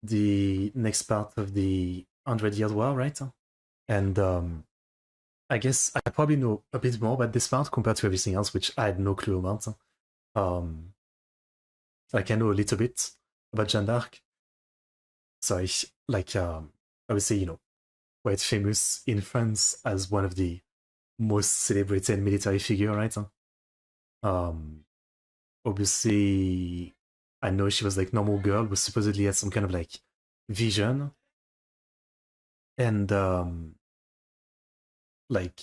the next part of the 100 Years War, right? And I guess I probably know a bit more about this part compared to everything else, which I had no clue about. Like I know a little bit about Jeanne d'Arc. So I would say, quite famous in France as one of the most celebrated military figure, right? Obviously, I know she was like normal girl, but supposedly had some kind of like vision, and like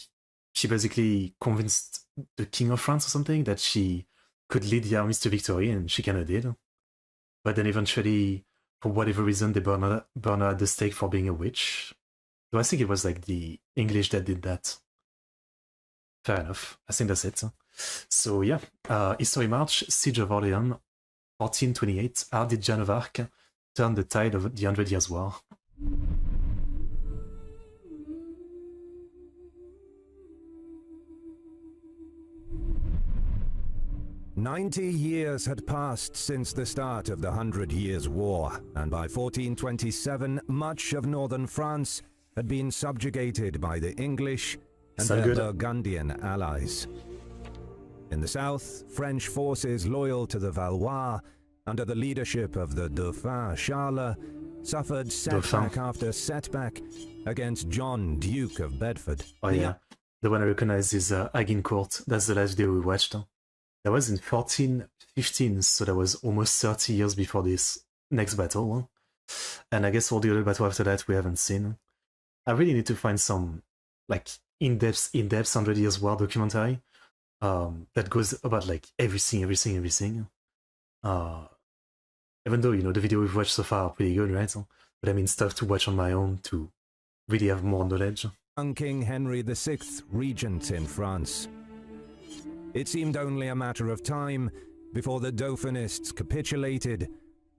she basically convinced the king of France or something that she could lead the armies to victory, and she kind of did. But then eventually, for whatever reason, they burn her at the stake for being a witch. So I think it was like the English that did that. Fair enough. I think that's it. So yeah, History March, Siege of Orleans, 1428. How did Joan of Arc turn the tide of the 100 Years' War? "90 years had passed since the start of the 100 Years' War, and by 1427 much of northern France had been subjugated by the English and their Burgundian allies. In the south, French forces loyal to the Valois, under the leadership of the Dauphin Charles, suffered setback after setback against John, Duke of Bedford. Oh yeah, the one I recognize is Agincourt. That's the last video we watched. That was in 1415, so that was almost 30 years before this next battle. And I guess all the other battles after that we haven't seen. I really need to find some like in-depth 100 Years War documentary that goes about like everything. Even though, the video we've watched so far are pretty good, right? But I mean stuff to watch on my own to really have more knowledge. Young King Henry VI, regent in France. It seemed only a matter of time before the Dauphinists capitulated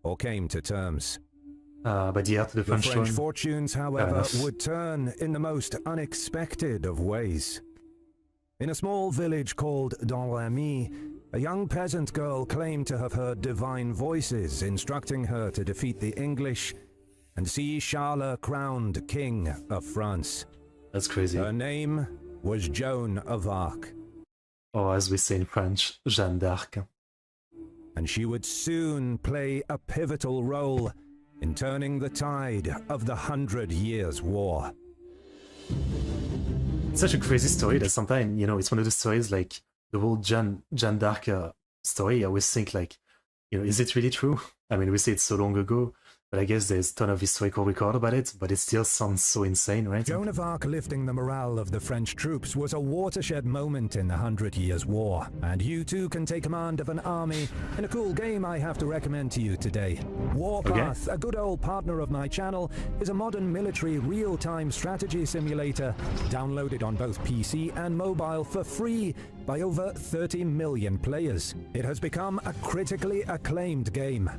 or came to terms. But yeah, the French fortunes, however, would turn in the most unexpected of ways. In a small village called Domremy, a young peasant girl claimed to have heard divine voices instructing her to defeat the English and see Charles crowned King of France. That's crazy. Her name was Joan of Arc. Or as we say in French, Jeanne d'Arc. And she would soon play a pivotal role in turning the tide of the 100 Years' War. It's such a crazy story that sometimes, it's one of the stories like the whole Jeanne d'Arc story. I always think like, is it really true? I mean, we say it's so long ago, but I guess there's a ton of historical record about it, but it still sounds so insane, right? Joan of Arc lifting the morale of the French troops was a watershed moment in the 100 Years' War, and you too can take command of an army in a cool game I have to recommend to you today. Warpath, a good old partner of my channel, is a modern military real-time strategy simulator downloaded on both PC and mobile for free by over 30 million players. It has become a critically acclaimed game.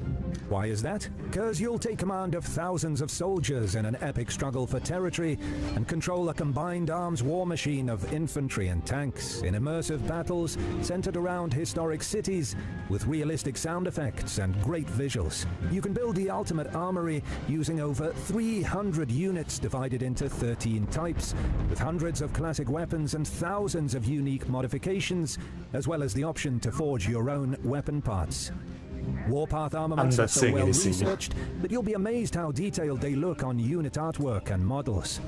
Why is that? Because you'll take command of thousands of soldiers in an epic struggle for territory and control a combined arms war machine of infantry and tanks in immersive battles centered around historic cities with realistic sound effects and great visuals. You can build the ultimate armory using over 300 units divided into 13 types, with hundreds of classic weapons and thousands of unique modifications, as well as the option to forge your own weapon parts. Warpath armaments are so well researched that you'll be amazed how detailed they look on unit artwork and models.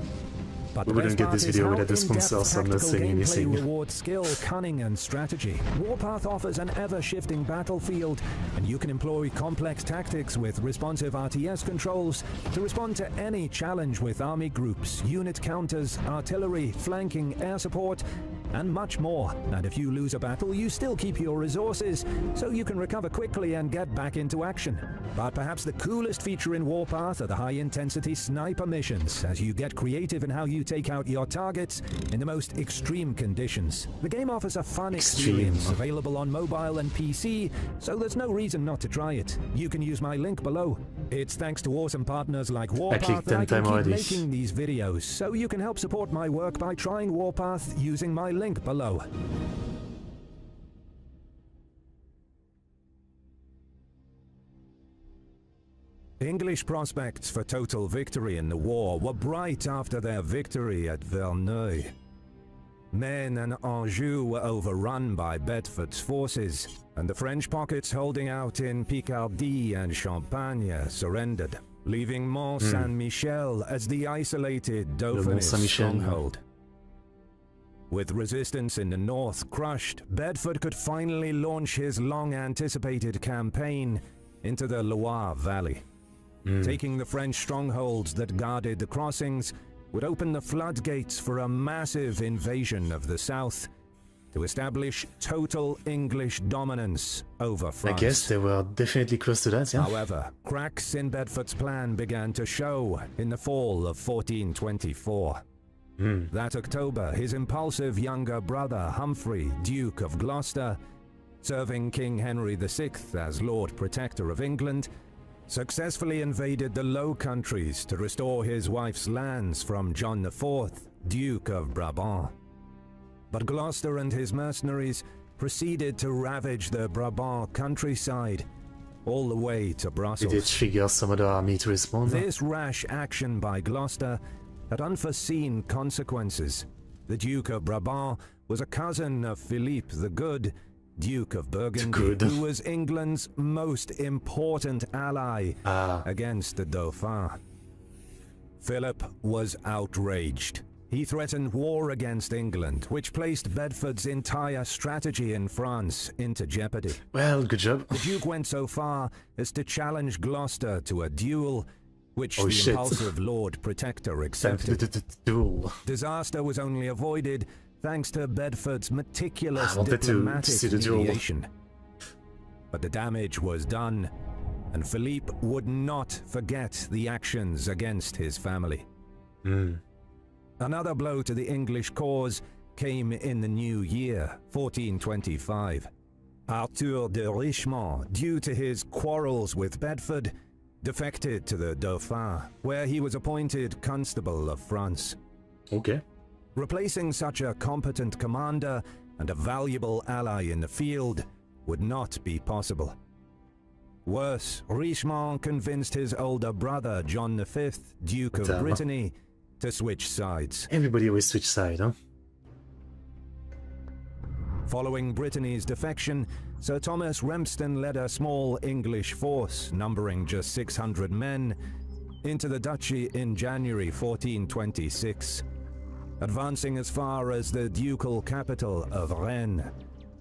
But we wouldn't get this video without the sponsor, so I'm not saying anything. Rewards skill, cunning, and strategy. Warpath offers an ever-shifting battlefield, and you can employ complex tactics with responsive RTS controls to respond to any challenge with army groups, unit counters, artillery, flanking, air support, and much more. And if you lose a battle, you still keep your resources, so you can recover quickly and get back into action. But perhaps the coolest feature in Warpath are the high-intensity sniper missions, as you get creative in how you take out your targets in the most extreme conditions. The game offers a fun experience available on mobile and PC, so there's no reason not to try it. You can use my link below. It's thanks to awesome partners like Warpath that I can keep making these videos, so you can help support my work by trying Warpath using my link below. English prospects for total victory in the war were bright after their victory at Verneuil. Maine and Anjou were overrun by Bedford's forces, and the French pockets holding out in Picardy and Champagne surrendered, leaving Mont Saint-Michel as the isolated Dauphinist stronghold. With resistance in the north crushed, Bedford could finally launch his long-anticipated campaign into the Loire Valley. Taking the French strongholds that guarded the crossings would open the floodgates for a massive invasion of the south to establish total English dominance over France. I guess they were definitely close to that, yeah. However, cracks in Bedford's plan began to show in the fall of 1424. That October, his impulsive younger brother Humphrey, Duke of Gloucester, serving King Henry VI as Lord Protector of England, successfully invaded the Low Countries to restore his wife's lands from John IV, Duke of Brabant. But Gloucester and his mercenaries proceeded to ravage the Brabant countryside all the way to Brussels. Did it trigger some other army to respond? This rash action by Gloucester had unforeseen consequences. The Duke of Brabant was a cousin of Philippe the Good, Duke of Burgundy, who was England's most important ally against the Dauphin. Philip was outraged. He threatened war against England, which placed Bedford's entire strategy in France into jeopardy. Well, good job. The Duke went so far as to challenge Gloucester to a duel, which the impulsive Lord Protector accepted. Duel. Disaster was only avoided thanks to Bedford's meticulous diplomatic mediation. But the damage was done, and Philippe would not forget the actions against his family. Another blow to the English cause came in the new year, 1425. Arthur de Richemont, due to his quarrels with Bedford, defected to the Dauphin, where he was appointed Constable of France. Okay. Replacing such a competent commander and a valuable ally in the field would not be possible. Worse, Richemont convinced his older brother, John V, Duke of Brittany, to switch sides. Everybody always switch side, huh? Following Brittany's defection, Sir Thomas Remston led a small English force, numbering just 600 men, into the duchy in January 1426. Advancing as far as the ducal capital of Rennes,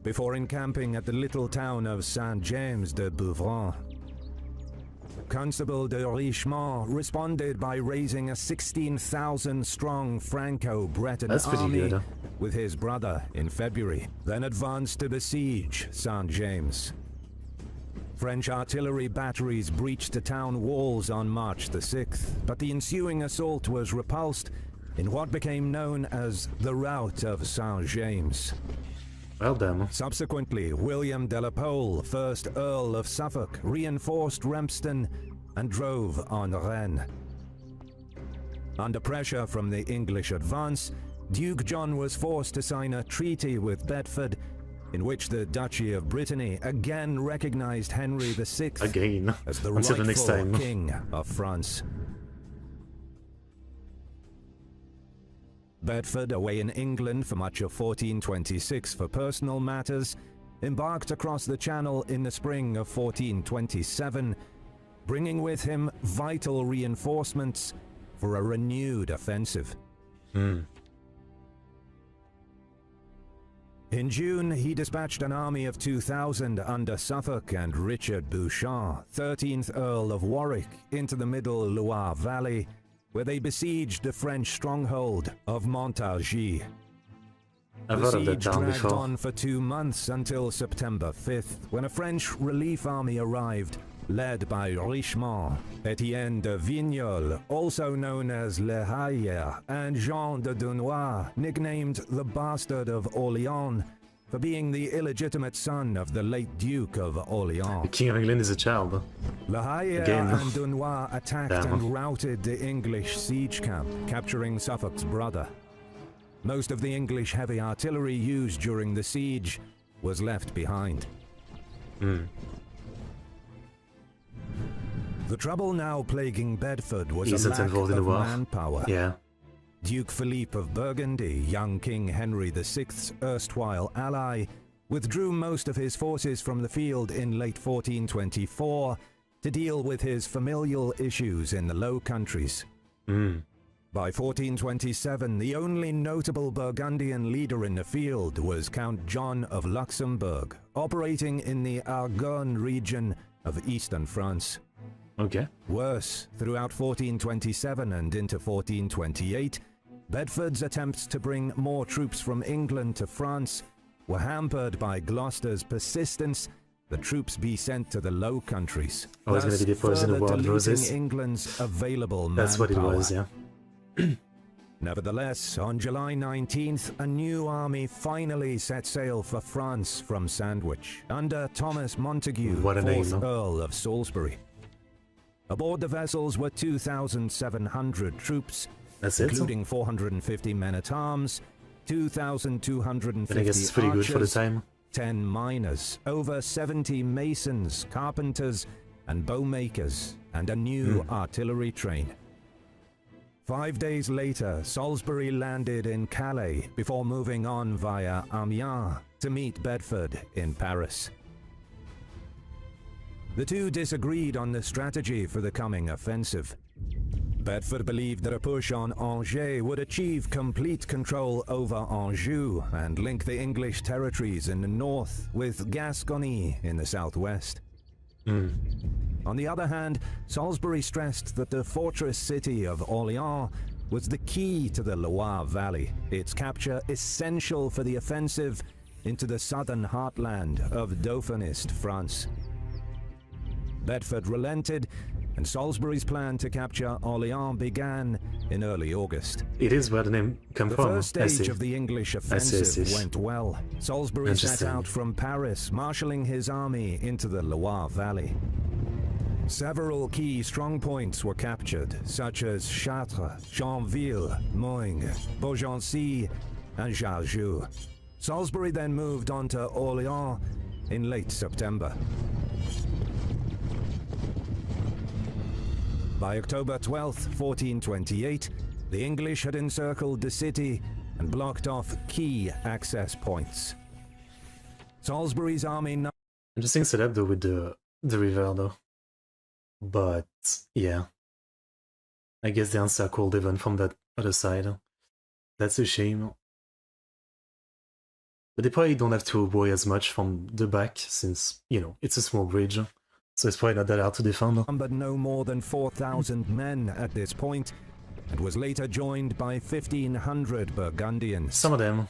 before encamping at the little town of Saint-James-de-Beuvron. Constable de Richemont responded by raising a 16,000-strong Franco-Breton army with his brother in February, then advanced to besiege Saint-James. French artillery batteries breached the town walls on March the 6th, but the ensuing assault was repulsed in what became known as the Rout of Saint-James. Well done. Subsequently, William de la Pole, 1st Earl of Suffolk, reinforced Remston and drove on Rennes. Under pressure from the English advance, Duke John was forced to sign a treaty with Bedford, in which the Duchy of Brittany again recognized Henry VI as the rightful King of France. Bedford, away in England for much of 1426 for personal matters, embarked across the Channel in the spring of 1427, bringing with him vital reinforcements for a renewed offensive. In June, he dispatched an army of 2,000 under Suffolk and Richard Bouchon, 13th Earl of Warwick, into the middle Loire Valley, where they besieged the French stronghold of Montargis. The siege dragged on for 2 months until September 5th, when a French relief army arrived, led by Richemont, Etienne de Vignol, also known as Le Hayer, and Jean de Dunois, nicknamed the Bastard of Orléans, for being the illegitimate son of the late Duke of Orléans. The King of England is a child. Le Hayer and Dunois attacked and routed the English siege camp, capturing Suffolk's brother. Most of the English heavy artillery used during the siege was left behind. The trouble now plaguing Bedford was He a isn't lack involved in the of war. manpower. Yeah. Duke Philippe of Burgundy, young King Henry VI's erstwhile ally, withdrew most of his forces from the field in late 1424 to deal with his familial issues in the Low Countries. By 1427, the only notable Burgundian leader in the field was Count John of Luxembourg, operating in the Argonne region of eastern France. Okay. Worse, throughout 1427 and into 1428, Bedford's attempts to bring more troops from England to France were hampered by Gloucester's persistence that troops be sent to the Low Countries. Oh, it's going to be deposed in the further War of Roses. diluting England's available That's what it manpower. was, yeah. Nevertheless, on July 19th, a new army finally set sail for France from Sandwich, under Thomas Montague, What a name, 4th no? Earl of Salisbury. Aboard the vessels were 2,700 troops, That's it. including 450 men-at-arms, 2,250 And I guess it's pretty good for the archers, time. 10 miners, over 70 masons, carpenters, and bowmakers, and a new artillery train. 5 days later, Salisbury landed in Calais before moving on via Amiens to meet Bedford in Paris. The two disagreed on the strategy for the coming offensive. Bedford believed that a push on Angers would achieve complete control over Anjou and link the English territories in the north with Gascony in the southwest. On the other hand, Salisbury stressed that the fortress city of Orléans was the key to the Loire Valley, its capture essential for the offensive into the southern heartland of Dauphinist France. Bedford relented, and Salisbury's plan to capture Orléans began in early August. It is where the name comes The from. first I stage see. of the English I offensive see. went well. Salisbury set Interesting. out from Paris, marshalling his army into the Loire Valley. Several key strongpoints were captured, such as Chartres, Chanville, Moing, Beaugency, and Jargeau. Salisbury then moved on to Orléans in late September. By October 12, 1428, the English had encircled the city and blocked off key access points. Salisbury's army Interesting setup though with the river though. But yeah. I guess they encircled even from that other side. That's a shame. But they probably don't have to worry as much from the back since, you know, it's a small bridge. So it's probably not that hard to defend. numbered no more than 4,000 men at this point, and was later joined by 1,500 Burgundians. Some of them,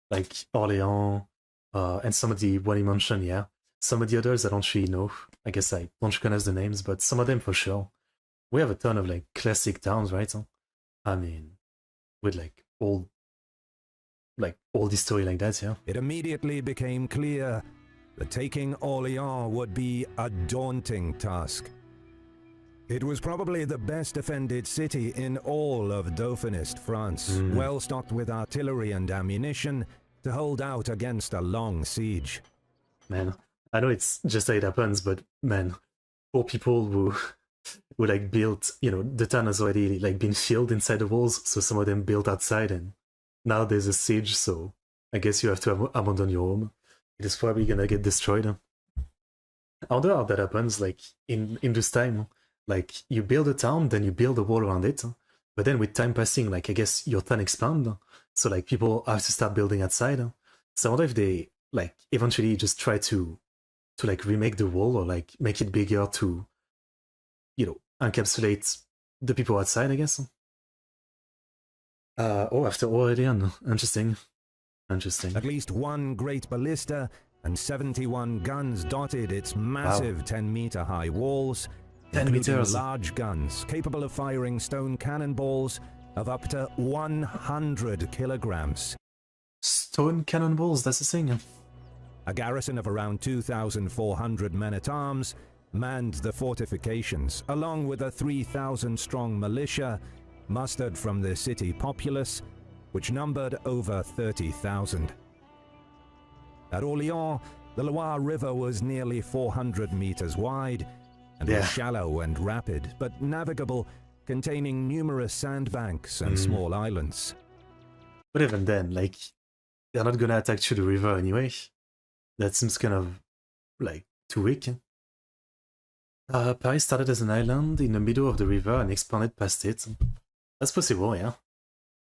like Orléans, and some of the one you mentioned, yeah. Some of the others I don't really know. I guess I don't recognize the names, but some of them for sure. We have a ton of like classic towns, right? I mean, with like old history like that, yeah. It immediately became clear that taking Orléans would be a daunting task. It was probably the best defended city in all of Dauphinist France, well stocked with artillery and ammunition to hold out against a long siege. Man, I know it's just how it happens, but man, poor people who like built, you know, the town has already like been filled inside the walls, so some of them built outside, and now there's a siege, so I guess you have to abandon your home. It is probably gonna get destroyed. I wonder how that happens, like in this time. Like you build a town, then you build a wall around it, but then with time passing, like I guess your town expands, so like people have to start building outside. So I wonder if they like eventually just try to like remake the wall or like make it bigger to, you know, encapsulate the people outside, I guess. Oh, after Aurelian, interesting. At least one great ballista and 71 guns dotted its massive 10-meter high walls, 10 including meters. large guns capable of firing stone cannonballs of up to 100 kilograms. Stone cannonballs, that's the thing. A garrison of around 2,400 men-at-arms manned the fortifications, along with a 3,000-strong militia mustered from the city populace, which numbered over 30,000. At Orléans, the Loire River was nearly 400 meters wide, and was shallow and rapid, but navigable, containing numerous sandbanks and small islands. But even then, like, they're not gonna attack through the river anyway. That seems kind of, like, too weak. Paris started as an island in the middle of the river and expanded past it. That's possible, yeah.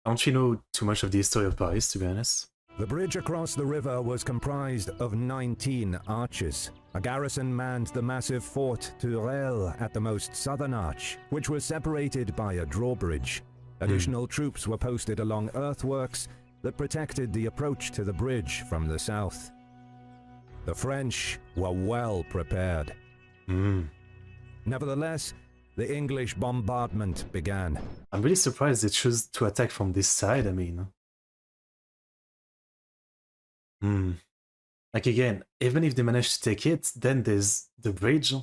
I don't really know too much of the history of Paris, to be honest. The bridge across the river was comprised of 19 arches. A garrison manned the massive Fort Tourelle at the most southern arch, which was separated by a drawbridge. Additional troops were posted along earthworks that protected the approach to the bridge from the south. The French were well prepared. Nevertheless, the English bombardment began. I'm really surprised they chose to attack from this side, I mean. Like, again, even if they manage to take it, then there's the bridge,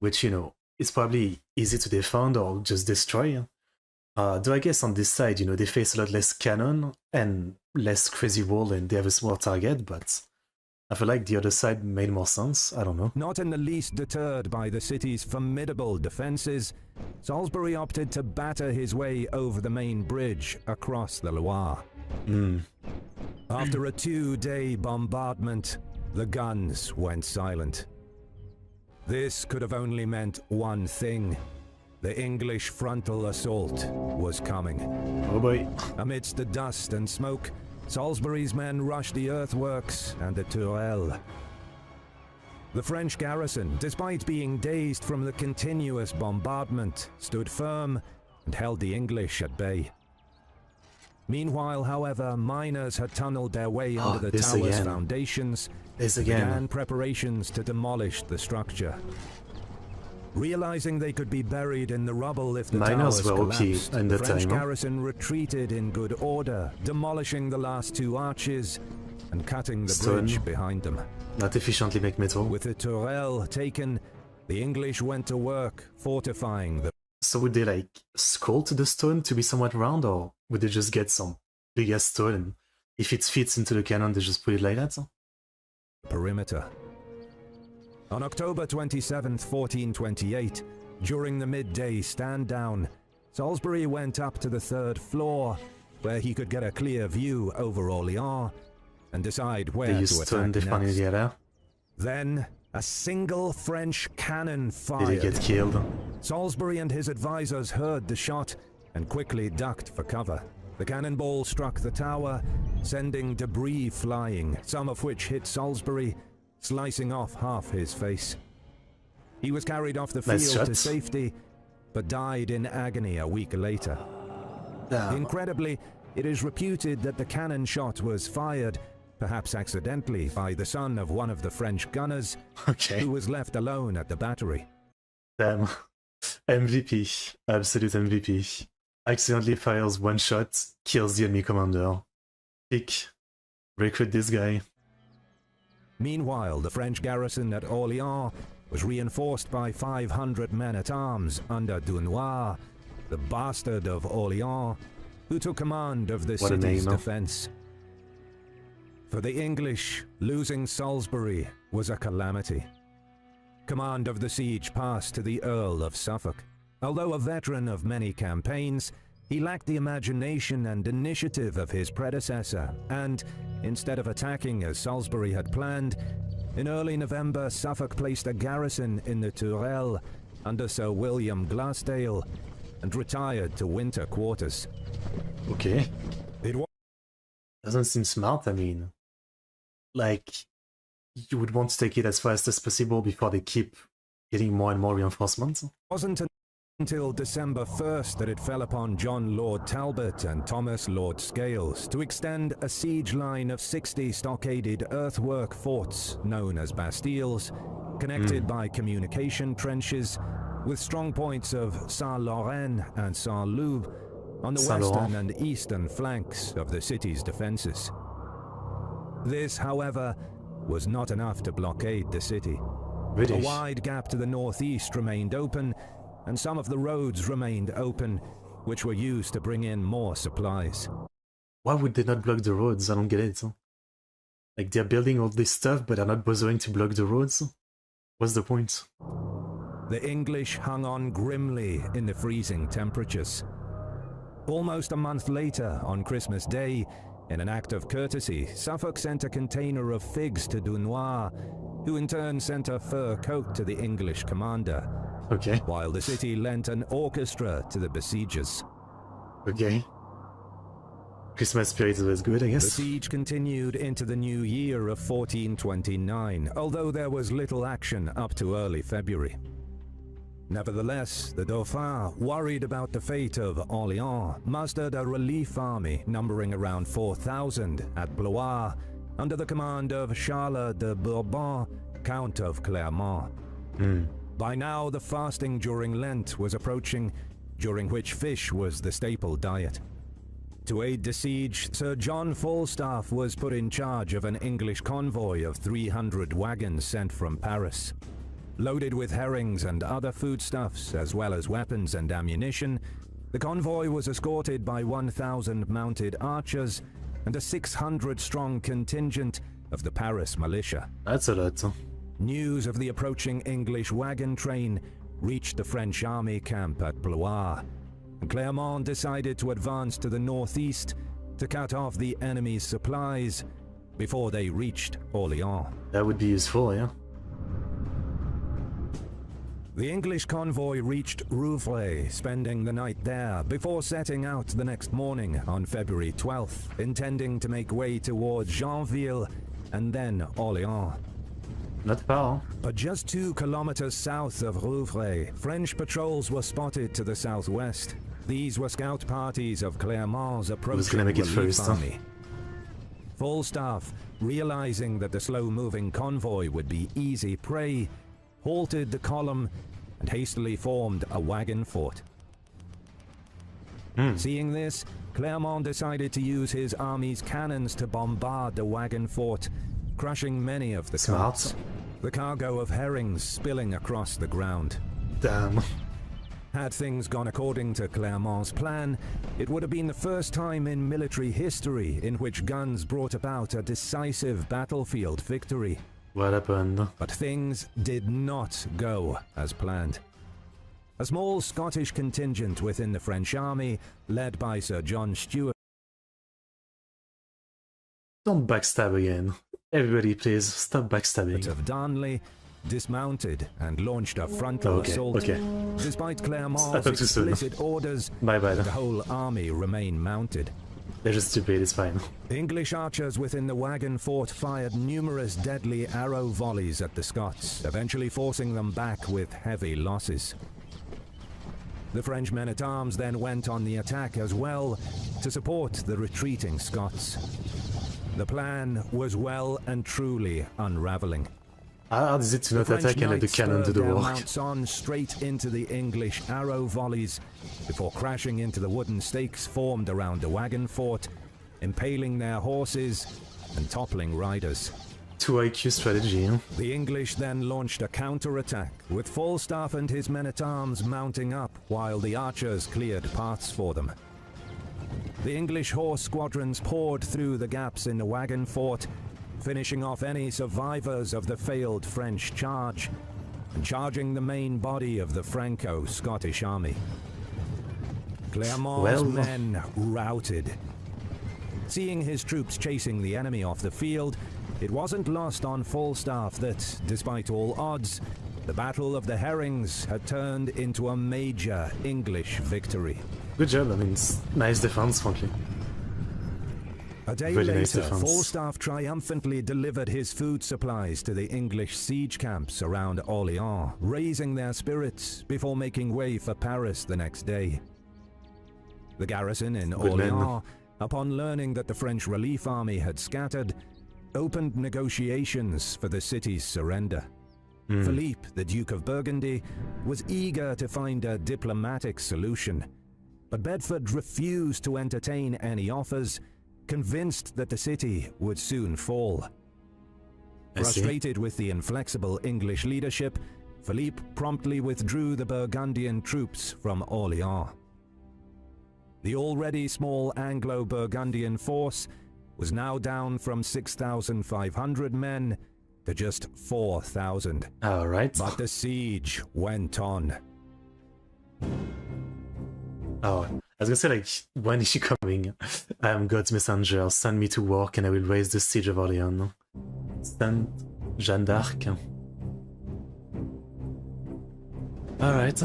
which, you know, is probably easy to defend or just destroy. Though I guess on this side, you know, they face a lot less cannon and less crazy wall and they have a smaller target, but I feel like the other side made more sense. I don't know. Not in the least deterred by the city's formidable defenses, Salisbury opted to batter his way over the main bridge across the Loire. After a 2-day bombardment, the guns went silent. This could have only meant one thing. The English frontal assault was coming. Oh boy. Amidst the dust and smoke, Salisbury's men rushed the earthworks and the Tourelle. The French garrison, despite being dazed from the continuous bombardment, stood firm and held the English at bay. Meanwhile, however, miners had tunneled their way under the tower's foundations and began preparations to demolish the structure. Realizing they could be buried in the rubble if the towers collapsed, the French garrison retreated in good order, demolishing the last 2 arches and cutting the bridge behind them. Not efficiently make metal. With the Tourelle taken, the English went to work fortifying the... So would they, like, sculpt the stone to be somewhat round, or would they just get some big-ass stone and if it fits into the cannon, they just put it like that? perimeter. On October 27, 1428, during the midday stand-down, Salisbury went up to the 3rd floor, where he could get a clear view over Orléans and decide where to attack next. Then, a single French cannon fired. Did he get killed? Salisbury and his advisors heard the shot and quickly ducked for cover. The cannonball struck the tower, sending debris flying, some of which hit Salisbury, slicing off half his face. He was carried off the field to safety, but died in agony a week later. Incredibly, it is reputed that the cannon shot was fired, perhaps accidentally, by the son of one of the French gunners, who was left alone at the battery. Damn. MVP. Absolute MVP. Accidentally fires one shot, kills the enemy commander. Pick. Recruit this guy. Meanwhile, the French garrison at Orléans was reinforced by 500 men-at-arms under Dunois, the bastard of Orléans, who took command of the city's defense. For the English, losing Salisbury was a calamity. Command of the siege passed to the Earl of Suffolk. Although a veteran of many campaigns, he lacked the imagination and initiative of his predecessor, and, instead of attacking as Salisbury had planned, in early November Suffolk placed a garrison in the Tourelle under Sir William Glassdale and retired to winter quarters. Okay. Doesn't seem smart, I mean. Like, you would want to take it as fast as possible before they keep getting more and more reinforcements. Wasn't until December 1st that it fell upon John Lord Talbot and Thomas Lord Scales to extend a siege line of 60 stockaded earthwork forts known as bastilles, connected by communication trenches, with strong points of Saint-Laurent and Saint-Loup on the western and eastern flanks of the city's defenses. This, however, was not enough to blockade the city. A wide gap to the northeast remained open, and some of the roads remained open, which were used to bring in more supplies. Why would they not block the roads? I don't get it. Like, they're building all this stuff, but they're not bothering to block the roads? What's the point? the English hung on grimly in the freezing temperatures. Almost a month later, on Christmas Day, in an act of courtesy, Suffolk sent a container of figs to Dunois, who in turn sent a fur coat to the English commander, Okay. while the city lent an orchestra to the besiegers. Okay. Christmas spirit was good, I The guess. siege continued into the new year of 1429, although there was little action up to early February. Nevertheless, the Dauphin, worried about the fate of Orléans, mustered a relief army numbering around 4,000 at Blois, under the command of Charles de Bourbon, Count of Clermont. By now, the fasting during Lent was approaching, during which fish was the staple diet. To aid the siege, Sir John Falstaff was put in charge of an English convoy of 300 wagons sent from Paris. Loaded with herrings and other foodstuffs, as well as weapons and ammunition, the convoy was escorted by 1,000 mounted archers and a 600-strong contingent of the Paris militia. That's a lot. Huh? News of the approaching English wagon train reached the French army camp at Blois, and Clermont decided to advance to the northeast to cut off the enemy's supplies before they reached Orléans. That would be useful, yeah. The English convoy reached Rouvray, spending the night there before setting out the next morning on February 12th, intending to make way towards Janville and then Orléans. Not far. But just 2 kilometers south of Rouvray, French patrols were spotted to the southwest. These were scout parties of Clermont's approaching gonna make it relief first, huh? army. Falstaff, realizing that the slow-moving convoy would be easy prey, halted the column and hastily formed a wagon fort. Seeing this, Clermont decided to use his army's cannons to bombard the wagon fort, crushing many of the Smart. carts, the cargo of herrings spilling across the ground. Damn. Had things gone according to Clermont's plan, it would have been the first time in military history in which guns brought about a decisive battlefield victory. What happened? But things did not go as planned. A small Scottish contingent within the French army, led by Sir John Stewart, Don't backstab again. Everybody, please, stop backstabbing. of Darnley, dismounted and launched a frontal assault. Despite I Clermont's talked too soon. explicit orders, Bye bye. the whole army remained mounted. They're just stupid, it's fine. English archers within the wagon fort fired numerous deadly arrow volleys at the Scots, eventually forcing them back with heavy losses. The French men-at-arms then went on the attack as well to support the retreating Scots. The plan was well and truly unraveling. How hard is it to not French attack and let the knights cannon do spurred the their work? mounts on straight into the English arrow volleys before crashing into the wooden stakes formed around the wagon fort, impaling their horses and toppling riders. 2 IQ strategy, huh? The English then launched a counter-attack, with Falstaff and his men-at-arms mounting up while the archers cleared paths for them. The English horse squadrons poured through the gaps in the wagon fort, finishing off any survivors of the failed French charge and charging the main body of the Franco-Scottish army. Clermont's men routed. Seeing his troops chasing the enemy off the field, it wasn't lost on Falstaff that, despite all odds, the Battle of the Herrings had turned into a major English victory. Good job, I mean, it's nice defense, frankly. A day Really later, nice defense. Falstaff triumphantly delivered his food supplies to the English siege camps around Orléans, raising their spirits before making way for Paris the next day. The garrison in Good men. Orléans, upon learning that the French relief army had scattered, opened negotiations for the city's surrender. Philippe, the Duke of Burgundy, was eager to find a diplomatic solution, but Bedford refused to entertain any offers, convinced that the city would soon fall. I see. Frustrated with the inflexible English leadership, Philippe promptly withdrew the Burgundian troops from Orléans. The already small Anglo-Burgundian force was now down from 6,500 men to just 4,000. All right. But the siege went on. Oh, I was gonna say, like, when is she coming? I am God's messenger. Send me to work, and I will raise the siege of Orleans. Send Jeanne d'Arc. All right.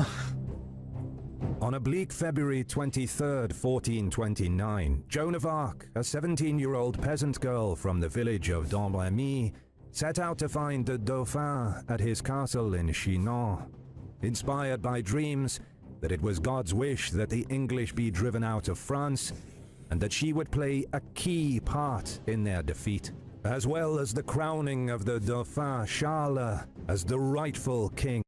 On a bleak February 23rd, 1429, Joan of Arc, a 17-year-old peasant girl from the village of Domremy, set out to find the Dauphin at his castle in Chinon. Inspired by dreams that it was God's wish that the English be driven out of France, and that she would play a key part in their defeat, as well as the crowning of the Dauphin Charles as the rightful king.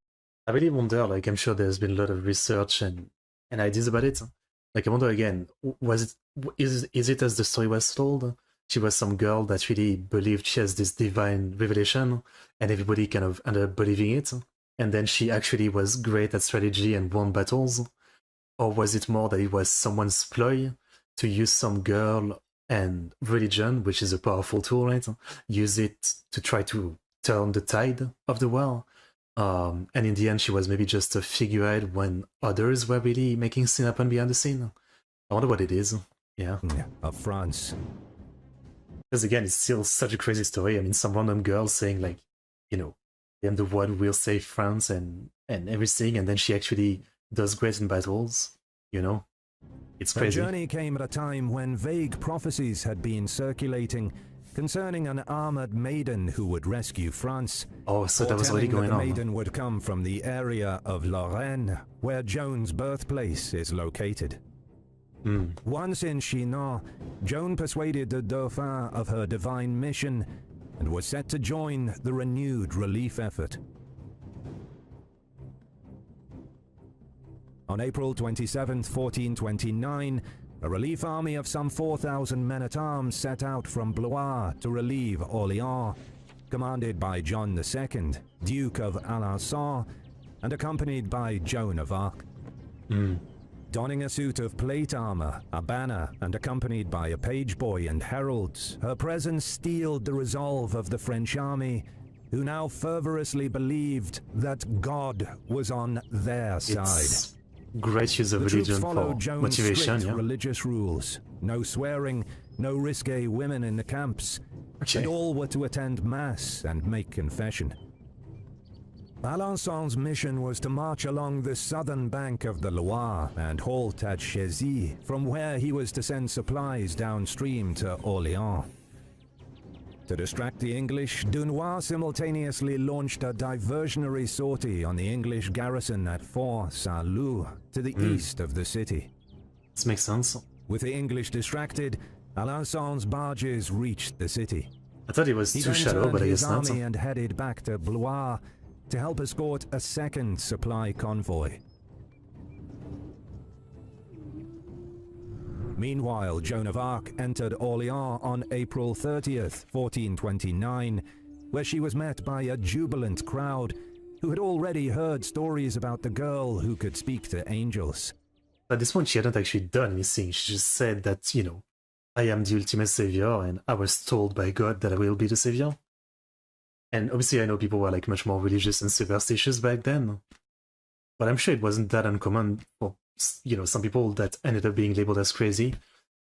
I really wonder, like, I'm sure there's been a lot of research and ideas about it. Like, I wonder again, is it as the story was told? She was some girl that really believed she has this divine revelation, and everybody kind of ended up believing it, and then she actually was great at strategy and won battles? Or was it more that it was someone's ploy to use some girl and religion, which is a powerful tool, right? Use it to try to turn the tide of the war? And in the end, she was maybe just a figurehead when others were really making things happen behind the scene. I wonder what it is. Yeah. Of France. Because again, it's still such a crazy story. I mean, some random girl saying, like, you know, I am the one who will save France and everything, and then she actually does great in battles, you know? It's crazy. The journey came at a time when vague prophecies had been circulating concerning an armored maiden who would rescue France. Oh, so that was already going on. The maiden would come from the area of Lorraine, where Joan's birthplace is located. Once in Chinon, Joan persuaded the Dauphin of her divine mission and was set to join the renewed relief effort. On April 27, 1429, a relief army of some 4,000 men-at-arms set out from Blois to relieve Orleans, commanded by John II, Duke of Alençon, and accompanied by Joan of Arc. Donning a suit of plate armor, a banner, and accompanied by a page boy and heralds, her presence steeled the resolve of the French army, who now fervorously believed that God was on their side. Great use of religion for motivation, yeah. Religious rules, no swearing, no risque women in the camps, and all were to attend mass and make confession. Alençon's mission was to march along the southern bank of the Loire and halt at Chézy, from where he was to send supplies downstream to Orléans. To distract the English, Dunois simultaneously launched a diversionary sortie on the English garrison at Fort Saint-Loup to the east of the city. This makes sense. With the English distracted, Alençon's barges reached the city. I thought it was too shallow, but I guess not. He army and headed back to Blois to help escort a second supply convoy. Meanwhile, Joan of Arc entered Orléans on April 30th, 1429, where she was met by a jubilant crowd who had already heard stories about the girl who could speak to angels. At this point, she hadn't actually done anything. She just said that, you know, I am the ultimate savior, and I was told by God that I will be the savior. And obviously, I know people were, like, much more religious and superstitious back then. But I'm sure it wasn't that uncommon for, you know, some people that ended up being labeled as crazy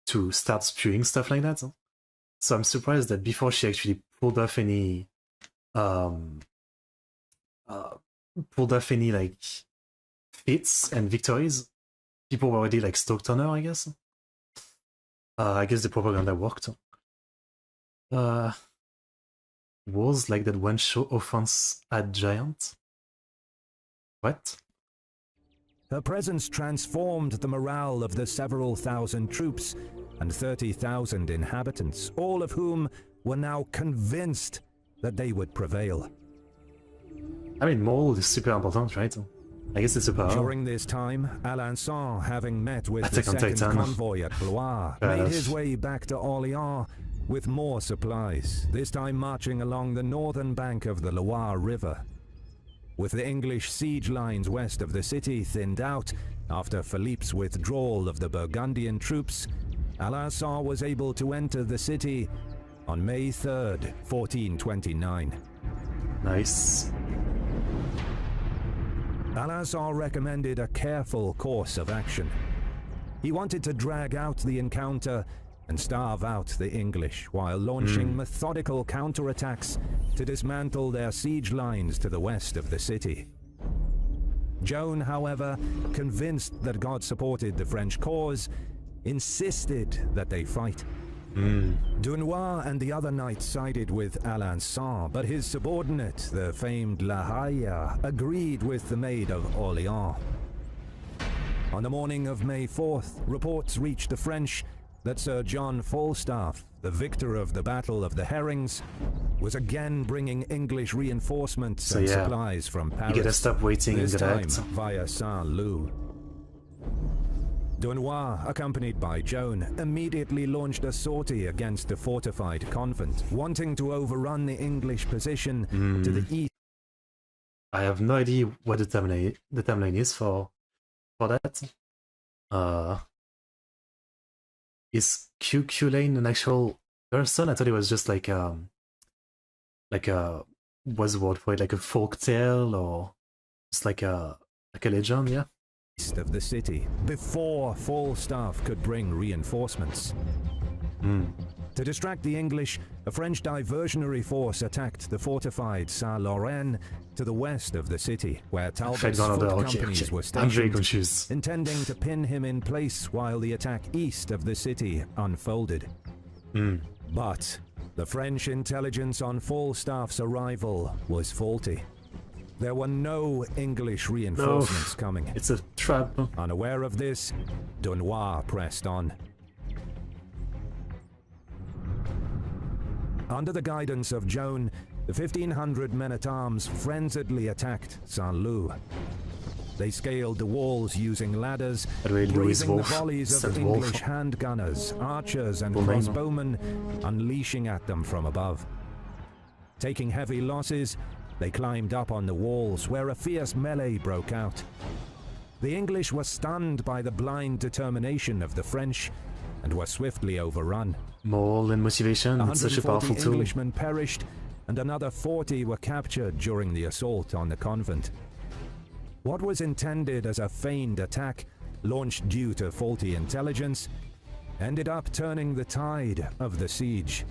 to start spewing stuff like that. So I'm surprised that before she actually pulled off any like feats and victories, people were already like stoked on her, I guess. I guess the propaganda worked. Wars like that one show offense at giant. What? Her presence transformed the morale of the several thousand troops and 30,000 inhabitants, all of whom were now convinced that they would prevail. I mean, morale is super important, right? I guess it's a power. During this time, Alençon, having met with the second convoy at Blois, made his way back to Orléans with more supplies, this time marching along the northern bank of the Loire River. With the English siege lines west of the city thinned out after Philippe's withdrawal of the Burgundian troops, Alençon was able to enter the city on May 3rd, 1429. Nice. Al-Azhar recommended a careful course of action. He wanted to drag out the encounter and starve out the English while launching methodical counterattacks to dismantle their siege lines to the west of the city. Joan, however, convinced that God supported the French cause, insisted that they fight. Dunois and the other knights sided with Alençon, but his subordinate, the famed La Haye, agreed with the Maid of Orléans. On the morning of May 4th, reports reached the French that Sir John Falstaff, the victor of the Battle of the Herrings, was again bringing English reinforcements and supplies from Paris. You gotta stop waiting this time direct. via Saint-Lô. Dunois, accompanied by Joan, immediately launched a sortie against the fortified convent, wanting to overrun the English position to the east. I have no idea what the timeline is for that. Is Q Lane an actual person? I thought it was just like a what's the word for it? Like a folk tale or just like a legend, yeah. East of the city, before Falstaff could bring reinforcements. To distract the English, a French diversionary force attacked the fortified Saint-Laurent to the west of the city, where Talbot's foot companies were stationed, I'm very confused. intending to pin him in place while the attack east of the city unfolded. But the French intelligence on Falstaff's arrival was faulty. There were no English reinforcements coming. It's a trap. Unaware of this, Dunois pressed on. Under the guidance of Joan, the 1,500 men-at-arms frenziedly attacked Saint-Lô. They scaled the walls using ladders, breathing the volleys of English handgunners, archers and crossbowmen, unleashing at them from above. Taking heavy losses, they climbed up on the walls, where a fierce melee broke out. The English were stunned by the blind determination of the French and were swiftly overrun. Morale and motivation, it's such a powerful tool. Englishmen perished, and another 40 were captured during the assault on the convent. What was intended as a feigned attack, launched due to faulty intelligence, ended up turning the tide of the siege.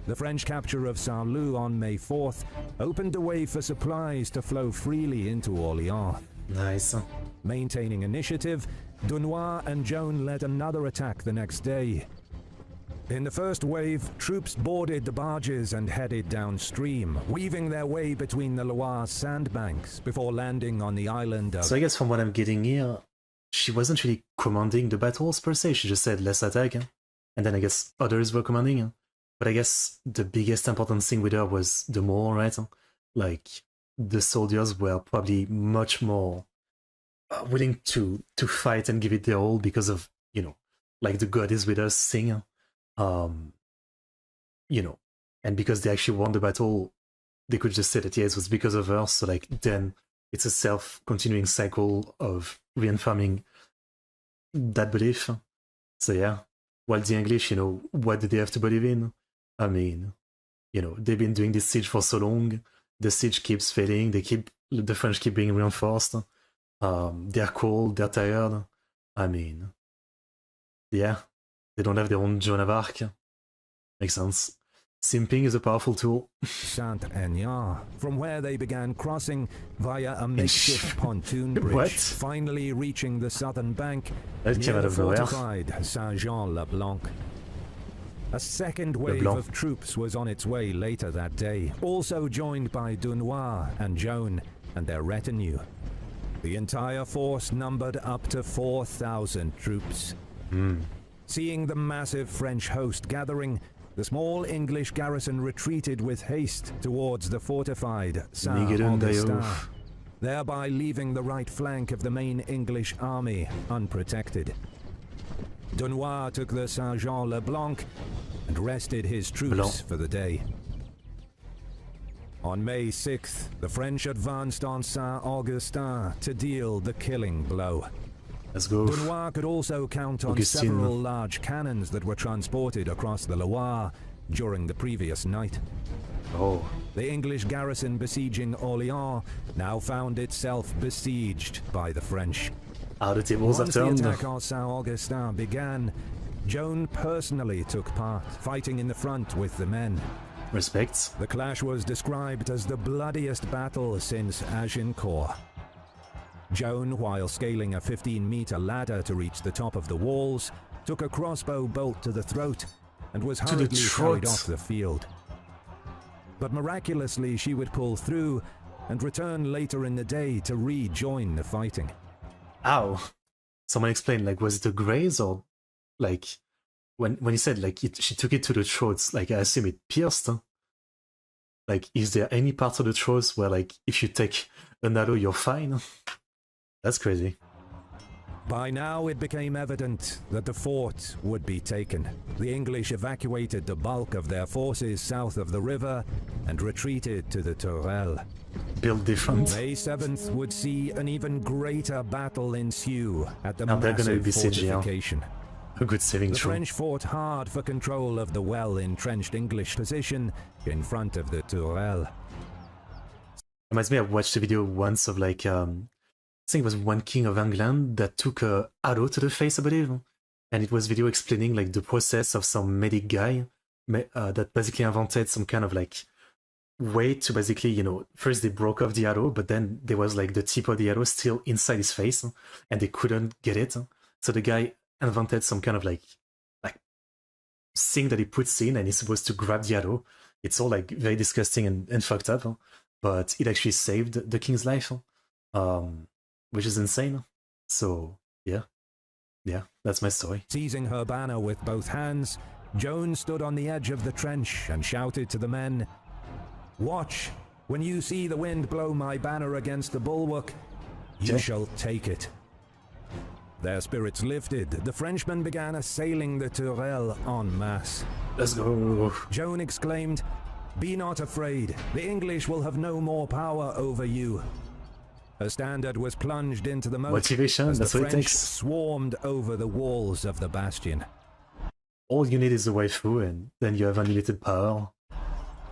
The French capture of Saint-Lô on May 4th opened the way for supplies to flow freely into Orléans. Nice. Maintaining initiative, Dunois and Joan led another attack the next day. In the first wave, troops boarded the barges and headed downstream, weaving their way between the Loire sandbanks before landing on the island of... So I guess from what I'm getting here, she wasn't really commanding the battles per se, she just said let's attack, and then I guess others were commanding. But I guess the biggest important thing with her was the morale, right? Like, the soldiers were probably much more willing to fight and give it their all because of, you know, like the God is with us thing. You know, and because they actually won the battle, they could just say that, yeah, it was because of her. So, like, then it's a self-continuing cycle of reaffirming that belief. So, yeah. While the English, you know, what did they have to believe in? I mean, you know, they've been doing this siege for so long. The siege keeps failing. The French keep being reinforced. They're cold. They're tired. I mean, yeah, they don't have their own Joan of Arc. Makes sense. Simping is a powerful tool. Saint-Aignan, from where they began crossing via a makeshift pontoon bridge, finally reaching the southern bank near the fortified Saint-Jean-le-Blanc. A second wave of troops was on its way later that day, also joined by Dunois and Joan and their retinue. The entire force numbered up to 4,000 troops. Seeing the massive French host gathering, the small English garrison retreated with haste towards the fortified Saint-Augustin, thereby leaving the right flank of the main English army unprotected. Dunois took the Saint-Jean-le-Blanc and rested his troops for the day. On May 6th, the French advanced on Saint-Augustin to deal the killing blow. Let's go. Dunois could also count on several large cannons that were transported across the Loire during the previous night. Oh. The English garrison besieging Orléans now found itself besieged by the French. The tables have Once the turned. attack on Saint-Augustin began, Joan personally took part, fighting in the front with the men. Respect. The clash was described as the bloodiest battle since Agincourt. Joan, while scaling a 15-meter ladder to reach the top of the walls, took a crossbow bolt to the throat and was hurriedly carried off the field. But miraculously, she would pull through and return later in the day to rejoin the fighting. Ow. Someone explain, like, was it a graze or, like, when you said, like, she took it to the throat, like, I assume it pierced, huh? Like, is there any part of the throat where, like, if you take an arrow, you're fine? That's crazy. By now, it became evident that the fort would be taken. The English evacuated the bulk of their forces south of the river and retreated to the Tourelle. Build different. May 7th would see an even greater battle ensue at the Now they're gonna massive be sieging, fortification. A good saving The throw. French fought hard for control of the well-entrenched English position in front of the Tourelle. Reminds me, I watched a video once of, like, I think it was one king of England that took a arrow to the face, I believe. And it was video explaining, like, the process of some medic guy that basically invented some kind of, like, way to basically, you know, first they broke off the arrow, but then there was, like, the tip of the arrow still inside his face, and they couldn't get it. So the guy invented some kind of, like thing that he puts in, and he's supposed to grab the arrow. It's all, like, very disgusting and fucked up, but it actually saved the king's life. Which is insane. So, yeah, that's my story. Seizing her banner with both hands, Joan stood on the edge of the trench and shouted to the men, "Watch, when you see the wind blow my banner against the bulwark, you shall take it." Their spirits lifted, the Frenchmen began assailing the Tourelle en masse. Let's go. Joan exclaimed, "Be not afraid, the English will have no more power over you." Her standard was plunged into the moat Motivation, as the that's what it French takes. swarmed over the walls of the bastion. All you need is a way through, and then you have unlimited power.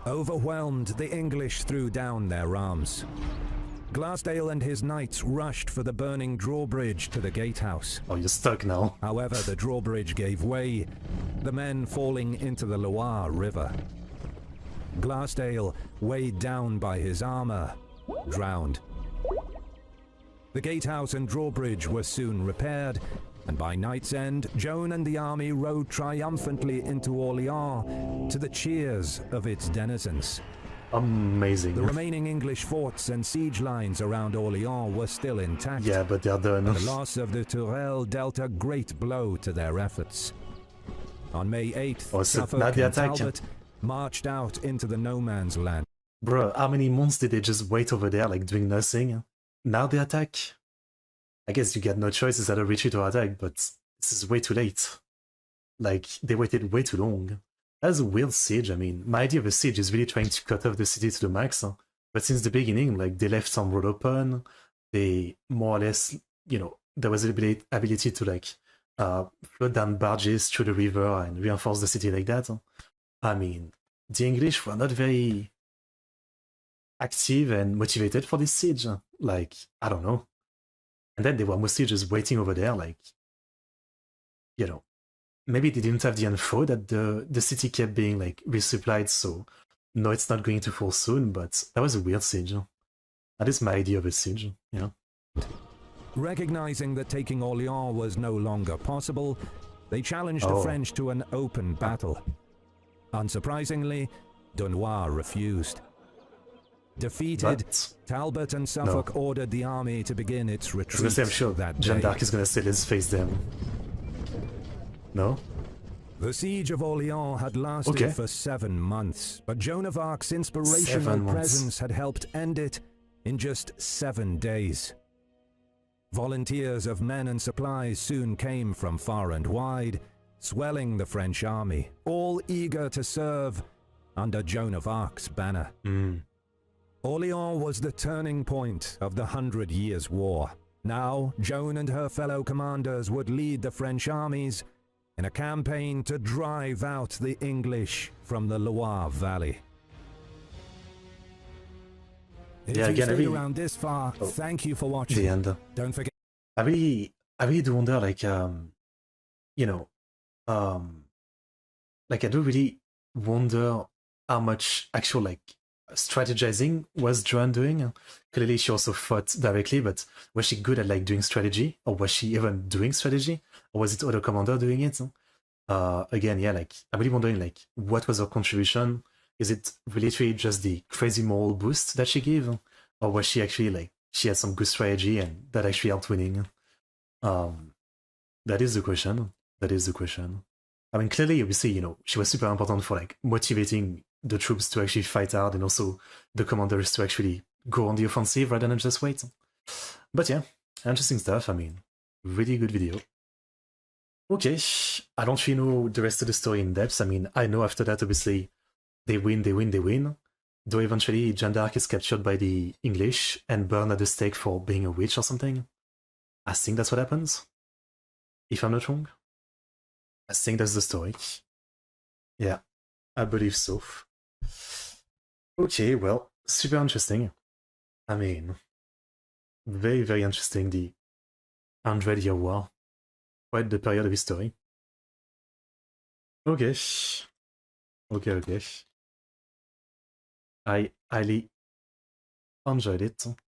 Overwhelmed, the English threw down their arms. Glassdale and his knights rushed for the burning drawbridge to the gatehouse. Oh, you're stuck now. However, the drawbridge gave way, the men falling into the Loire River. Glassdale, weighed down by his armor, drowned. The gatehouse and drawbridge were soon repaired, and by night's end, Joan and the army rode triumphantly into Orléans to the cheers of its denizens. Amazing. The remaining English forts and siege lines around Orléans were still intact. Yeah, but they're done. The loss of the Tourelle dealt a great blow to their efforts. On May 8th, Oh, so Suffolk now the and attack. Talbot marched out into the no man's land. Bro, how many months did they just wait over there, like, doing nothing? Now they attack? I guess you get no choice, is either retreat or attack, but this is way too late. Like, they waited way too long. That's a weird siege. I mean, my idea of a siege is really trying to cut off the city to the max, but since the beginning, like, they left some road open, they more or less, you know, there was a ability to, like, float down barges through the river and reinforce the city like that. I mean, the English were not very active and motivated for this siege. Like, I don't know. And then they were mostly just waiting over there, like, you know, maybe they didn't have the info that the city kept being, like, resupplied, so no, it's not going to fall soon, but that was a weird siege. That is my idea of a siege, you know. Recognizing that taking Orléans was no longer possible, they challenged the French to an open battle. Unsurprisingly, Dunois refused. Defeated, Talbot and Suffolk ordered the army to begin its retreat. I'm sure that Jeanne day. d'Arc is going to still face them. No? The siege of Orléans had lasted for 7 months, but Joan of Arc's inspirational presence had helped end it in just 7 days. Volunteers of men and supplies soon came from far and wide, swelling the French army, all eager to serve under Joan of Arc's banner. Orléans was the turning point of the 100 Years' War. Now, Joan and her fellow commanders would lead the French armies in a campaign to drive out the English from the Loire Valley. If Yeah, you again, stayed around this far, thank you for watching. the end. Don't forget. I really do wonder, like, you know, like I do really wonder how much actual like strategizing was Joan doing. Clearly, she also fought directly, but was she good at like doing strategy, or was she even doing strategy, or was it other commander doing it? Again, yeah, like I'm really wondering, like, what was her contribution? Is it literally just the crazy moral boost that she gave, or was she actually like she had some good strategy and that actually helped winning? That is the question. That is the question. I mean, clearly, obviously, she was super important for like motivating the troops to actually fight hard, and also the commanders to actually go on the offensive rather than just wait. But yeah, interesting stuff. I mean, really good video. Okay, I don't really know the rest of the story in depth. I mean, I know after that, obviously, they win. Though eventually, Joan d'Arc is captured by the English and burned at the stake for being a witch or something. I think that's what happens. If I'm not wrong. I think that's the story. Yeah, I believe so. Okay, well, super interesting. I mean, very, very interesting, the 100-Year War. Quite the period of history. Okay. Okay. I highly enjoyed it.